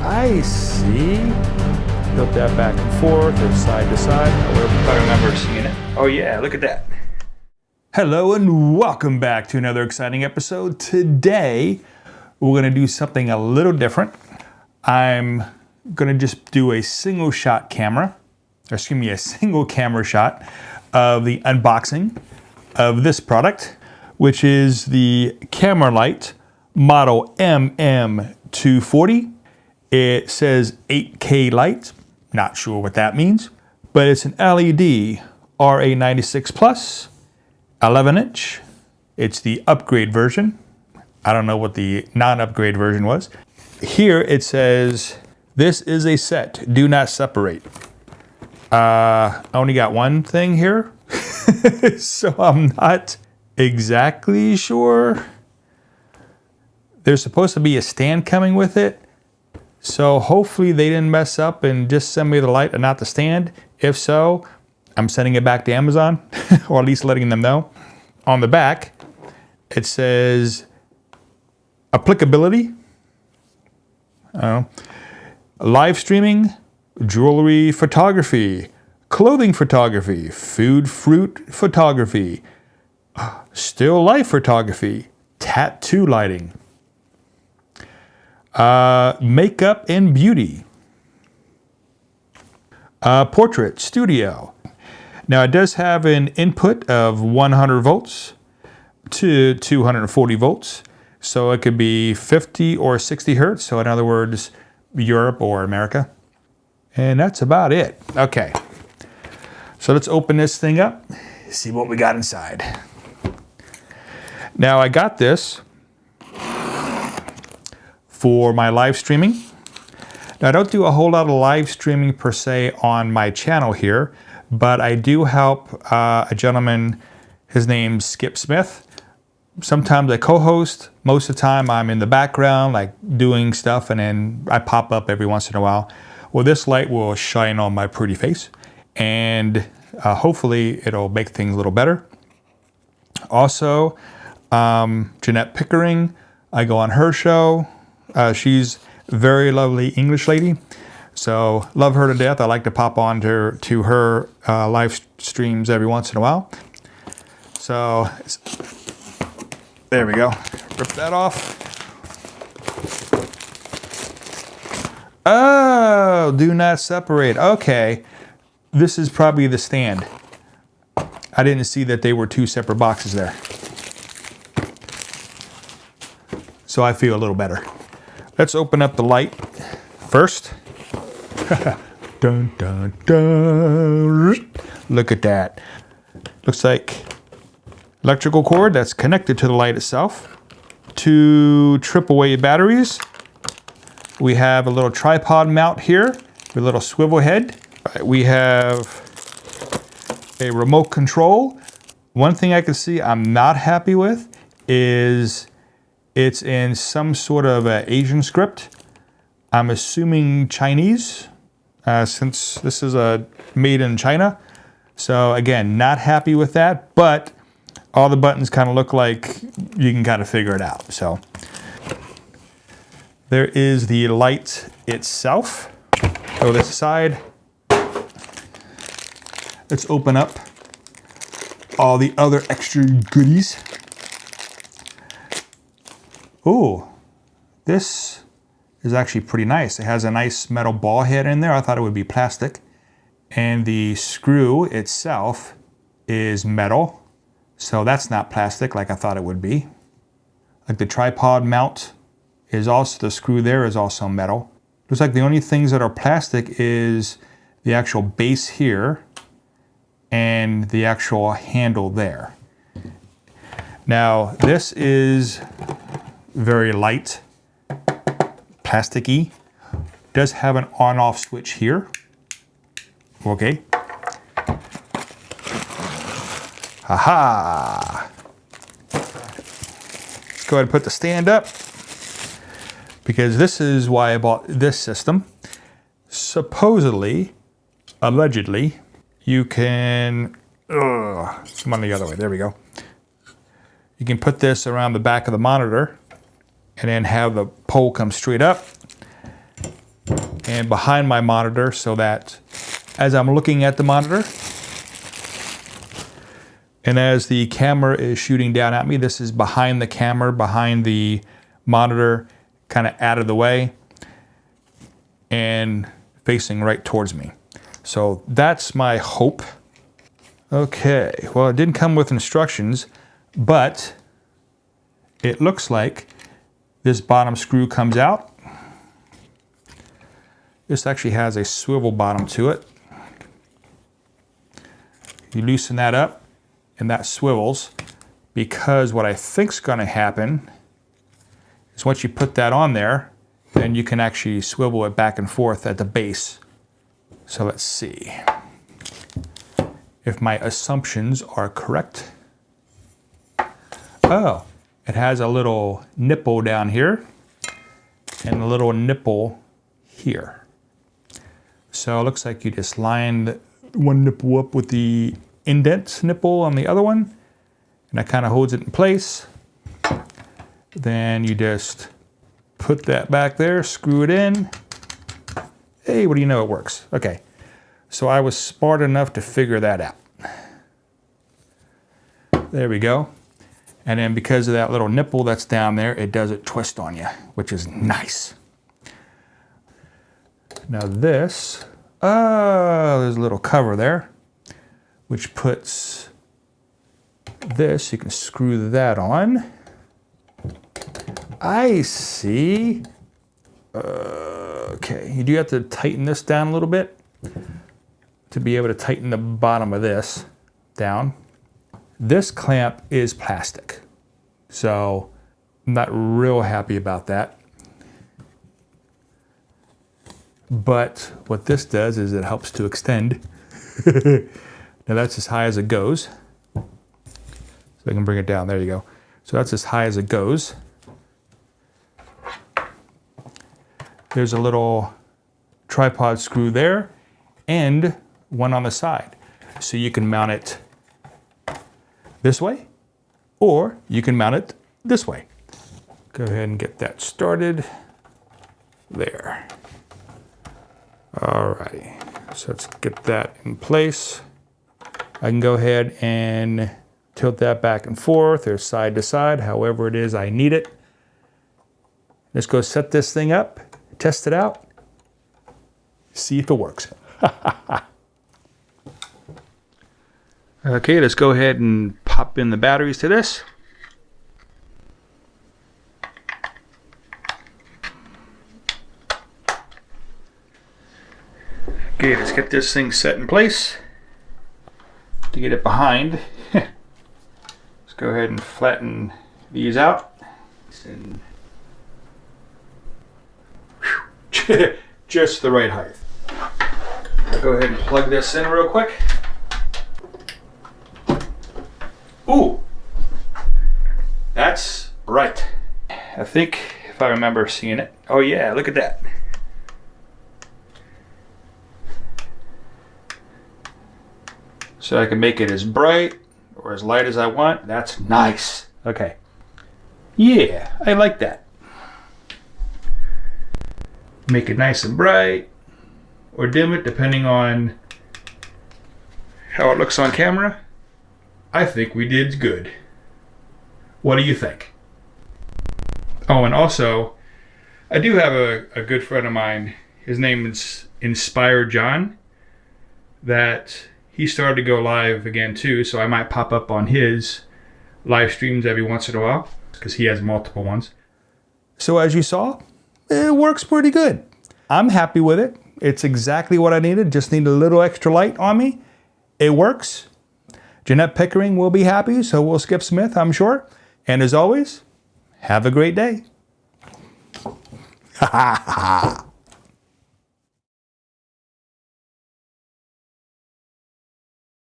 I see. Tilt that back and forth or side to side. I remember seeing it. Oh yeah, look at that. Hello and welcome back to another exciting episode. Today, we're gonna do something a little different. I'm gonna just do a single camera shot of the unboxing of this product, which is the camera light model MM240. It says 8K light, not sure what that means, but it's an LED RA96 Plus, 11-inch. It's the upgrade version. I don't know what the non-upgrade version was. Here it says, this is a set, do not separate. I only got one thing here, so I'm not exactly sure. There's supposed to be a stand coming with it. So hopefully they didn't mess up and just send me the light and not the stand. If so, I'm sending it back to Amazon, or at least letting them know. On the back, it says applicability, live streaming, jewelry photography, clothing photography, food, fruit photography, still life photography, tattoo lighting, makeup and beauty, portrait studio. Now it does have an input of 100 volts to 240 volts. So it could be 50 or 60 hertz. So in other words, Europe or America. And that's about it. Okay. So let's open this thing up, see what we got inside. Now I got this for my live streaming. Now I don't do a whole lot of live streaming per se on my channel here, but I do help a gentleman, his name's Skip Smith. Sometimes I co-host, most of the time I'm in the background, like doing stuff, and then I pop up every once in a while. Well, this light will shine on my pretty face, and hopefully it'll make things a little better. Also, Jeanette Pickering, I go on her show. She's a very lovely English lady, so love her to death. I like to pop on to her live streams every once in a while. So there we go. Rip that off. Oh, do not separate. Okay, this is probably the stand. I didn't see that they were two separate boxes there. So I feel a little better. Let's open up the light first. Dun, dun, dun. Look at that. Looks like electrical cord that's connected to the light itself. Two AAA batteries. We have a little tripod mount here with a little swivel head. We have a remote control. One thing I can see I'm not happy with is it's in some sort of Asian script. I'm assuming Chinese, since this is made in China. So again, not happy with that, but all the buttons kind of look like you can kind of figure it out. So there is the light itself. Throw this aside. Let's open up all the other extra goodies. Oh, this is actually pretty nice. It has a nice metal ball head in there. I thought it would be plastic. And the screw itself is metal. So that's not plastic like I thought it would be. Like the tripod mount is also, the screw there is also metal. Looks like the only things that are plastic is the actual base here and the actual handle there. Now this is very light, plasticky. Does have an on-off switch here. Okay. Haha. Let's go ahead and put the stand up, because this is why I bought this system. Supposedly, allegedly, you can, come on the other way, there we go. You can put this around the back of the monitor and then have the pole come straight up. and behind my monitor so that as I'm looking at the monitor and as the camera is shooting down at me, this is behind the camera, behind the monitor, kind of out of the way and facing right towards me. So that's my hope. Okay, well, it didn't come with instructions, but it looks like this bottom screw comes out. This actually has a swivel bottom to it. You loosen that up and that swivels, because what I think's gonna happen is once you put that on there, then you can actually swivel it back and forth at the base. So let's see if my assumptions are correct. Oh, it has a little nipple down here and a little nipple here. So it looks like you just line one nipple up with the indent nipple on the other one, and that kind of holds it in place. Then you just put that back there, screw it in. Hey, what do you know, it works. Okay, so I was smart enough to figure that out. There we go. And then because of that little nipple that's down there, it doesn't twist on you, which is nice. Now this, there's a little cover there, which puts this, you can screw that on. I see. Okay, you do have to tighten this down a little bit to be able to tighten the bottom of this down. This clamp is plastic, so I'm not real happy about that. But what this does is it helps to extend. Now that's as high as it goes. So I can bring it down, there you go. So that's as high as it goes. There's a little tripod screw there and one on the side. So you can mount it this way, or you can mount it this way. Go ahead and get that started. There. Alrighty, so let's get that in place. I can go ahead and tilt that back and forth or side to side, however it is I need it. Let's go set this thing up, test it out, see if it works. Okay, let's go ahead and pop in the batteries to this. Okay, let's get this thing set in place. To get it behind, let's go ahead and flatten these out. And just the right height. I'll go ahead and plug this in real quick. Ooh, that's right. I think if I remember seeing it. Oh yeah, look at that. So I can make it as bright or as light as I want. That's nice. Okay. Yeah, I like that. Make it nice and bright or dim it depending on how it looks on camera. I think we did good. What do you think? Oh, and also, I do have a good friend of mine. His name is Inspired John. That he started to go live again too, so I might pop up on his live streams every once in a while because he has multiple ones. So as you saw, it works pretty good. I'm happy with it. It's exactly what I needed. Just need a little extra light on me. It works. Jeanette Pickering will be happy, so will Skip Smith, I'm sure. And as always, have a great day. Ha ha ha.